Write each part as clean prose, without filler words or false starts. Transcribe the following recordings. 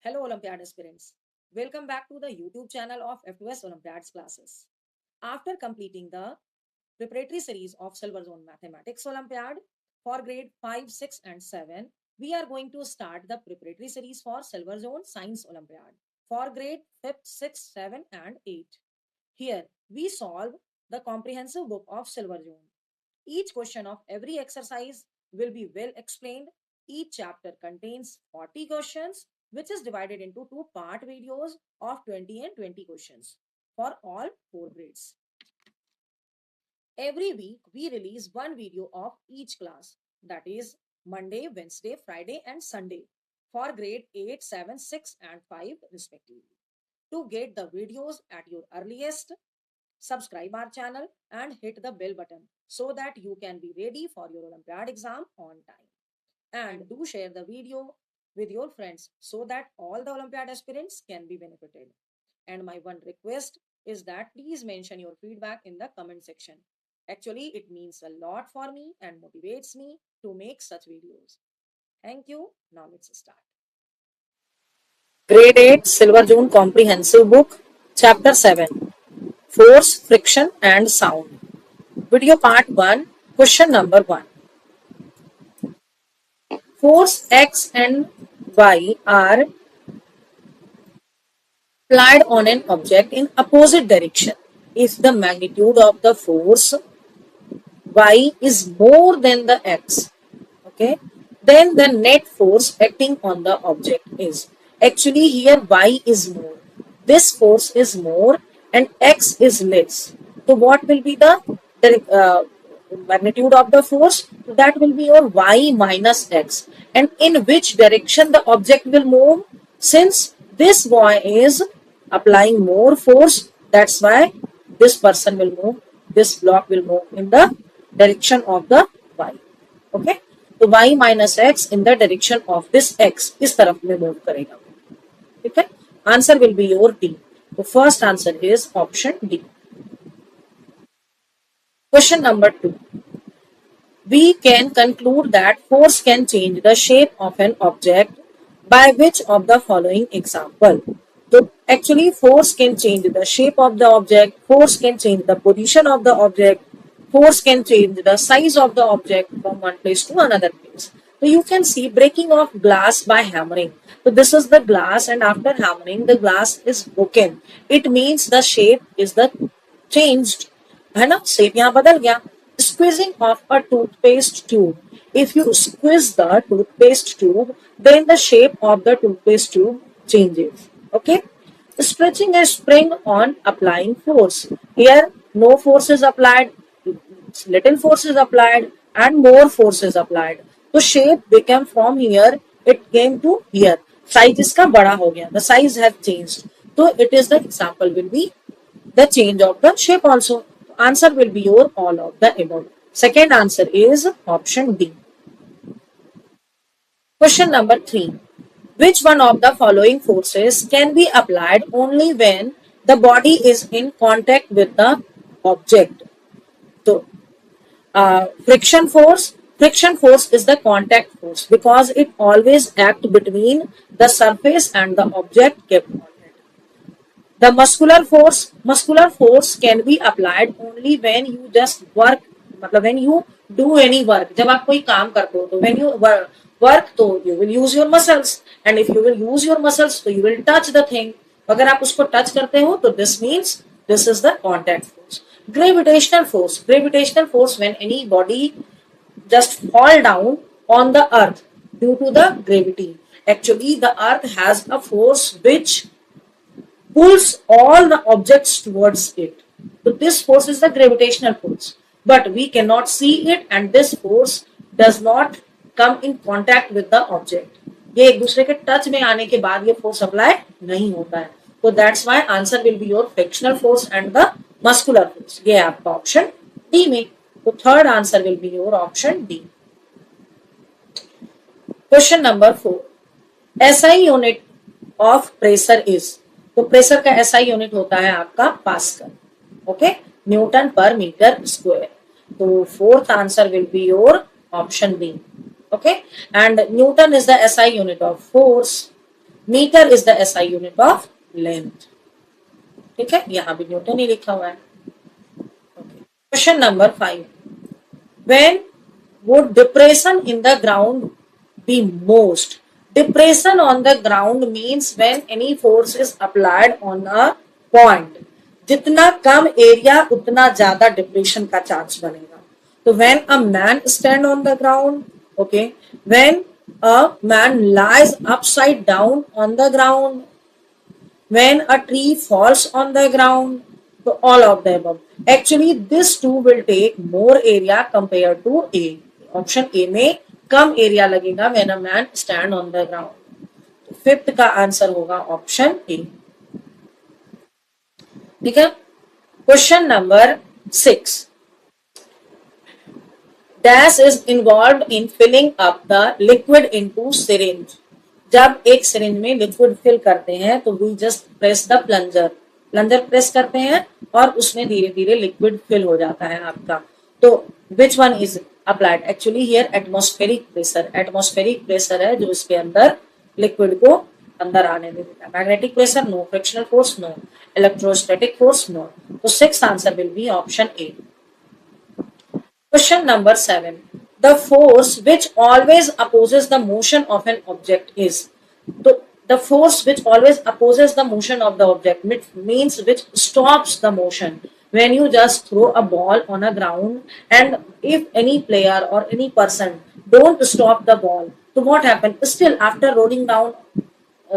Hello, Olympiad aspirants. Welcome back to the YouTube channel of F2S Olympiads classes. After completing the preparatory series of Silver Zone Mathematics Olympiad for grade 5, 6, and 7, we are going to start the preparatory series for Silver Zone Science Olympiad for grade 5th, 6th, 7, and 8. Here, we solve the comprehensive book of Silver Zone. Each question of every exercise will be well explained. Each chapter contains 40 questions, which is divided into two part videos of 20 and 20 questions for all four grades. Every week, we release one video of each class, that is Monday, Wednesday, Friday, and Sunday for grade 8, 7, 6, and 5 respectively. To get the videos at your earliest, subscribe our channel and hit the bell button so that you can be ready for your Olympiad exam on time. And do share the video with your friends so that all the Olympiad aspirants can be benefited. And my one request is that please mention your feedback in the comment section. Actually, it means a lot for me and motivates me to make such videos. Thank you. Now let's start. Grade 8 Silver Zone Comprehensive Book, Chapter 7, Force, Friction and Sound. Video Part 1, Question number 1. Force X and Y are applied on an object in opposite direction. If the magnitude of the force Y is more than the X, okay, then the net force acting on the object is. Actually, here Y is more. This force is more and X is less. So, what will be the magnitude of the force? That will be your Y minus X. And in which direction the object will move? Since this boy is applying more force, that's why this person will move, this block will move in the direction of the Y. Okay, तो y minus x in the direction of this x इस तरफ में move करेगा. ठीक है, answer will be your D. तो first answer is option D. Question number 2. We can conclude that force can change the shape of an object by which of the following example? So actually force can change the shape of the object, force can change the position of the object, force can change the size of the object from one place to another place. So you can see breaking of glass by hammering. So this is the glass and after hammering the glass is broken. It means the shape is the changed. है ना, shape यहाँ बदल गया. Squeezing of a toothpaste tube. If you squeeze the toothpaste tube, then the shape of the toothpaste tube changes. Okay. Stretching a spring on applying force. Here, no force is applied, little force is applied, and more force is applied. So shape became from here, it came to here. Size इसका बड़ा हो गया. The size has changed. So it is the example will be the change of the shape also. Answer will be your all of the above. Second answer is option D. Question number 3. Which one of the following forces can be applied only when the body is in contact with the object? So, friction force. Friction force is the contact force because it always acts between the surface and the object kept on it. The muscular force can be applied only when you just work, मतलब when you do any work. जब आप कोई काम करते हो तो when you work तो you will use your muscles and if you will use your muscles तो you will touch the thing. अगर आप उसको touch करते हो तो this means this is the contact force. Gravitational force when any body just fall down on the earth due to the gravity. Actually, the earth has a force which pulls all the objects towards it. So this force is the gravitational force. But we cannot see it and this force does not come in contact with the object. ये एक दूसरे के touch में आने के बाद ये force apply नहीं होता है. So that's why answer will be your frictional force and the muscular force. ये आपका ऑप्शन डी में. तो third answer will be your option D. Question number 4. SI unit of pressure is. तो pressure का SI unit होता है आपका pascal. Okay, newton पर मीटर स्क्वायर. तो fourth answer will be your option B. Okay, and Newton is the SI unit of force. Metre is the SI unit of length. ठीक है, यहां भी न्यूटन ही लिखा हुआ है। Question number 5, when would depression in the ground be most? Depression on the ground means when any force is applied on a point. जितना कम area उतना ज्यादा डिप्रेशन का चांस बनेगा। तो when a man stand on the ground, okay, when a man lies upside down on the ground, when a tree falls on the ground, so all of the above. Actually this two will take more area compared to A. Option A में कम area लगेगा when a man stand on the ground. तो fifth का answer होगा option A. ठीक है, question number 6, dash is involve in filling up the liquid into syringe. जब एक सिरिंज में लिक्विड फिल करते हैं तो we just press the plunger, plunger press करते हैं और उसमें धीरे धीरे लिक्विड फिल हो जाता है आपका। तो which one is applied? Actually here atmospheric pressure, atmospheric pressure है जो इसके अंदर लिक्विड को अंदर आने देता है। Magnetic pressure no, frictional force no, electrostatic force no. तो six answer will be option A. Question number 7. The force which always opposes the motion of an object is. The force which always opposes the motion of the object means which stops the motion. When you just throw a ball on a ground and if any player or any person don't stop the ball, so what happens? Still after rolling down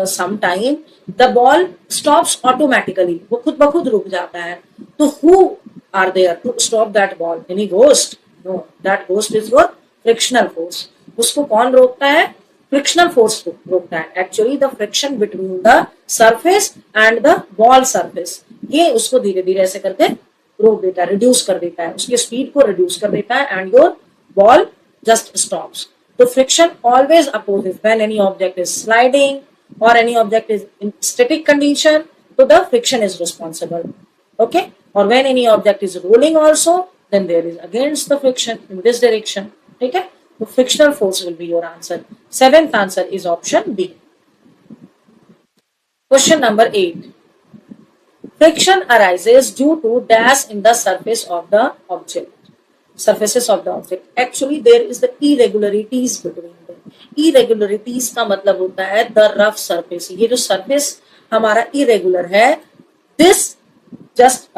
some time, the ball stops automatically. वो खुद ब खुद रुक जाता है। तो who are there to stop that ball? Any ghost? No, that ghost is your frictional force. उसको कौन रोकता है? फ्रिक्शनल फोर्स रोकता है। Actually the friction between the surface and the ball surface, ये उसको धीरे धीरे ऐसे करके रोक देता है, रिड्यूस कर देता है, उसकी स्पीड को रिड्यूस कर देता है and your ball just stops. तो friction always opposes when any object is sliding or any object is in static condition, so the friction is responsible. Okay, or when any object is rolling also, then there is against the friction in this direction. Okay, so frictional force will be your answer. Seventh answer is option B. Question number 8. Friction arises due to dash in the surface of the object. Surfaces of the object. Actually there is the irregularities between them. Irregularities का मतलब होता है the rough surface. ये जो surface हमारा irregular है, this just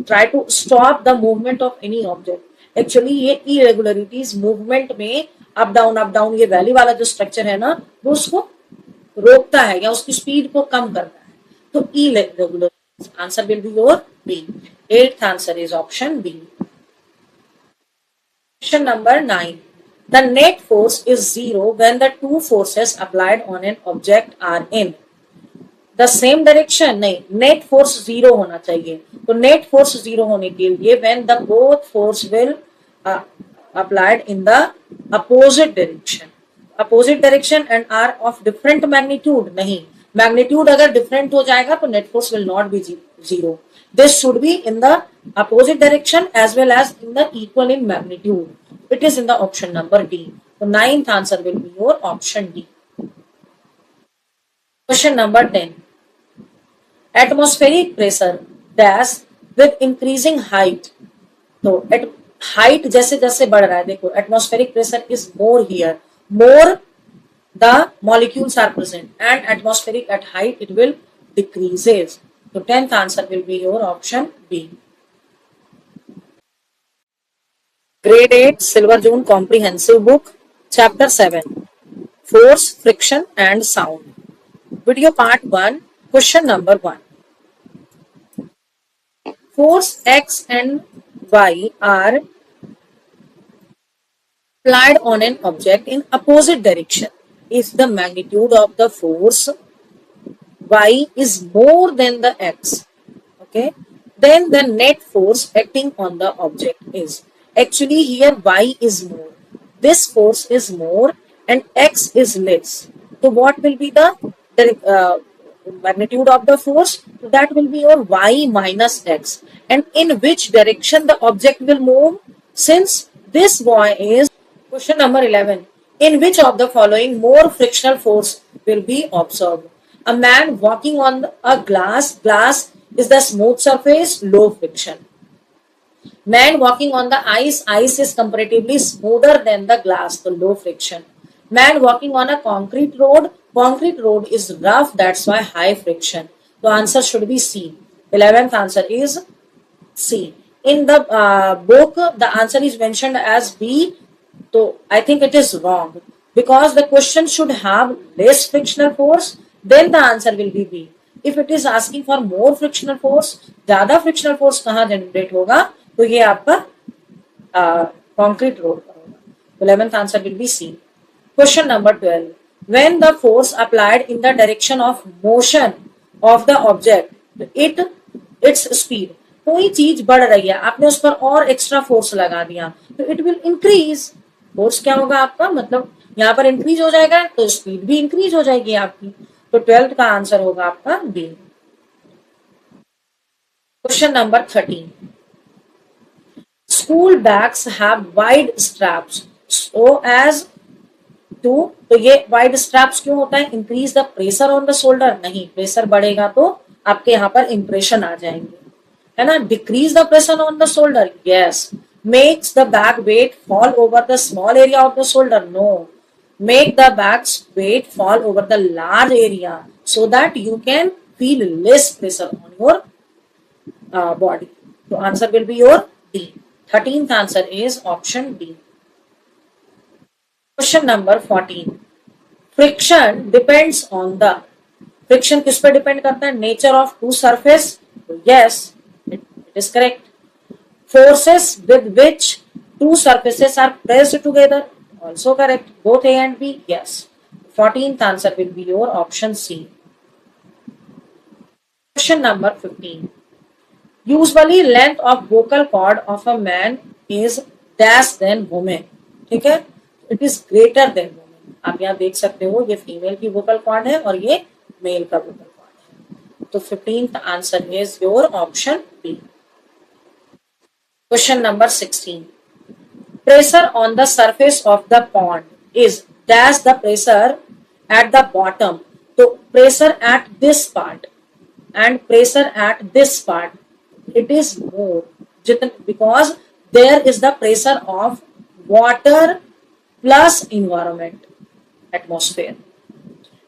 try to stop the movement of any object. Actually ये irregularities movement में up down ये वैली वाला जो structure है ना, वो उसको रोकता है या उसकी स्पीड को कम करता है। तो irregularities answer will be your B. Eighth answer is option B. Question number 9. The net force is zero when the two forces applied on an object are in the same direction. नहीं, net force zero होना चाहिए। तो net force zero होने के लिए when the both force will applied in the opposite direction and are of different magnitude. नहीं, magnitude अगर different हो जाएगा तो net force will not be zero. This should be in the opposite direction as well as in the equal in magnitude. It is in the option number D. So ninth answer will be your option D. Question number 10. Atmospheric pressure dash with increasing height. तो height जैसे जैसे बढ़ रहा है, देखो atmospheric pressure is more here, more the molecules are present, and atmospheric at height it will decreases. So 10th answer will be your option B. Grade 8 Silver June Comprehensive Book, Chapter 7, Force, Friction and Sound. Video Part 1, Question number 1. Force X and Y are applied on an object in opposite direction. If the magnitude of the force Y is more than the X, okay, then the net force acting on the object is. Actually here Y is more, this force is more and X is less. So what will be the magnitude of the force? That will be your Y minus X. And in which direction the object will move? Since this Y is, question number 11, in which of the following more frictional force will be observed? A man walking on a glass is the smooth surface, low friction. Man walking on the ice is comparatively smoother than the glass, the low friction. Man walking on a concrete road is rough, that's why high friction. The answer should be C. 11th answer is C. In the book, the answer is mentioned as B. So I think it is wrong because the question should have less frictional force, then the answer will be B. If it is asking for more frictional force, ज्यादा frictional force कहाँ generate होगा, तो ये आपका concrete road पर होगा. 11th answer will be C. Question number 12. When the force applied in the direction of motion of the object, its speed, कोई चीज बढ़ रही है, आपने उस पर और एक्स्ट्रा फोर्स लगा दिया, तो इट विल इंक्रीज. फोर्स क्या होगा आपका, मतलब यहाँ पर इंक्रीज हो जाएगा तो स्पीड भी इंक्रीज हो जाएगी आपकी. तो 12th का आंसर होगा आपका B. Question number 13. School bags have wide straps so as to. तो ये वाइड स्ट्रैप्स क्यों होता है, increase the pressure on the shoulder. नहीं, प्रेशर बढ़ेगा तो आपके यहाँ पर इंप्रेशन आ जाएंगे, है ना. Decrease the pressure on the shoulder, yes. Makes the bag weight fall over the small area of the shoulder, no. Make the bags weight fall over the large area so that you can feel less pressure on your body. So answer will be your D. 13th answer is option D. Question number 14. Friction depends on the. Friction किस पे depend करता है, nature of two surface. Yes, it is correct. Forces with which two surfaces are pressed together, also correct. Both A and B, yes. 14th answer will be your option C. Question number 15. Usually length of vocal cord of a man is dash than woman. ठीक है, it is greater than women. आप यहाँ देख सकते हो ये female की vocal cord है और ये मेल का वोकल कॉर्ड है. तो 15th answer is your option B. Question number 16. Pressure on the surface of the pond is dash the pressure at the bottom. तो pressure at this part and pressure at this part, it is more, because there is the pressure of water plus environment, atmosphere,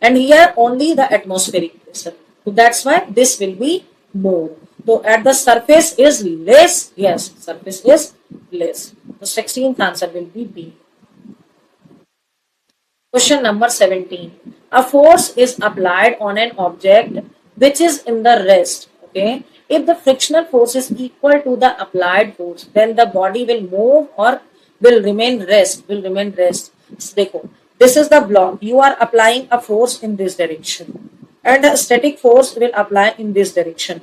and here only the atmospheric pressure, so that's why this will be more. So at the surface is less, yes, surface is less. The 16th answer will be B. Question number 17. A force is applied on an object which is in the rest, okay. If the frictional force is equal to the applied force, then the body will move or will remain rest. देखो, this is the block. You are applying a force in this direction, and a static force will apply in this direction.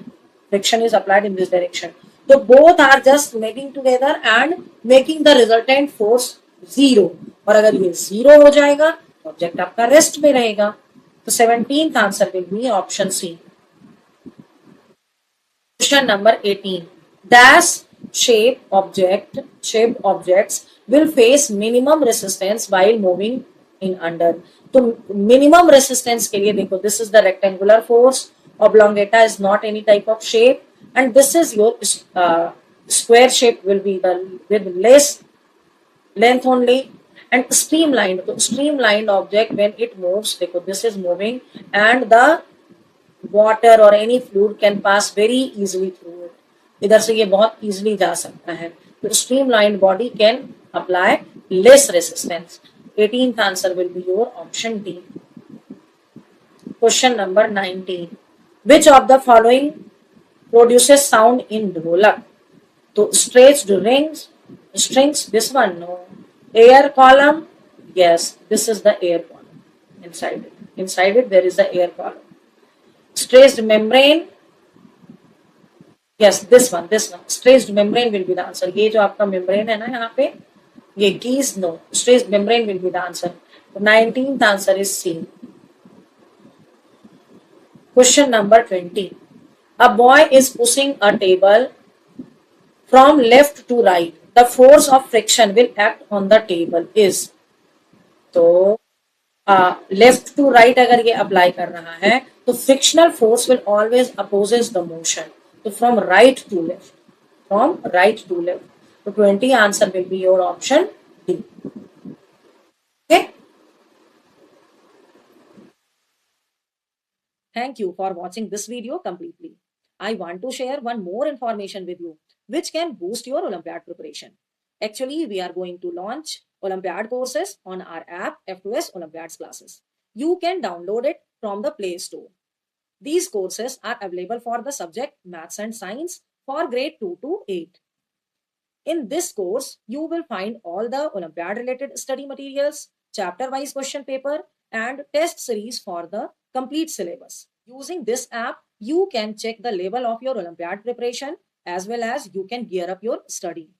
Friction is applied in this direction. So both are just making together and making the resultant force zero. और अगर ये zero हो जाएगा, object आपका rest में रहेगा. तो 17th answer will be option C. Question number 18. Dash shaped objects will face minimum resistance while moving in under. तो minimum resistance के लिए देखो, this is the rectangular force, oblongata is not any type of shape, and this is your square shape will be the with less length only, and streamlined. तो streamlined object when it moves, देखो this is moving and the water or any fluid can pass very easily through it. इधर से ये बहुत easily जा सकता है. तो streamlined body can apply less resistance. 18th answer will be your option D. Question number 19. Which of the following produces sound in dholak? तो stretched strings, this one, no. Air column, yes, this is the air column. Inside it there is the air column. Stretched membrane, yes, this one. Stretched membrane will be the answer. ये जो आपका membrane है ना यहाँ पे, ये geese, no. Stretched membrane will be the answer. 19th answer is C. Question number 20. A boy is pushing a table from left to right. The force of friction will act on the table is. तो left to right अगर ये apply कर रहा है तो frictional force will always opposes the motion. तो from right to left, from right to left. तो 20 answer will be your option D. Okay. Thank you for watching this video completely. I want to share one more information with you, which can boost your Olympiad preparation. Actually, we are going to launch Olympiad courses on our app F2S Olympiads classes. You can download it from the Play Store. These courses are available for the subject Maths and Science for grade 2 to 8. In this course, you will find all the Olympiad related study materials, chapter wise question paper, and test series for the complete syllabus. Using this app, you can check the level of your Olympiad preparation as well as you can gear up your study.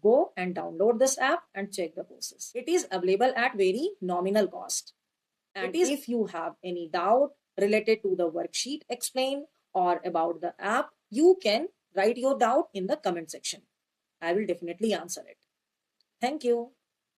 Go and download this app and check the courses. It is available at very nominal cost. And if you have any doubt related to the worksheet explained or about the app, you can write your doubt in the comment section. I will definitely answer it. Thank you.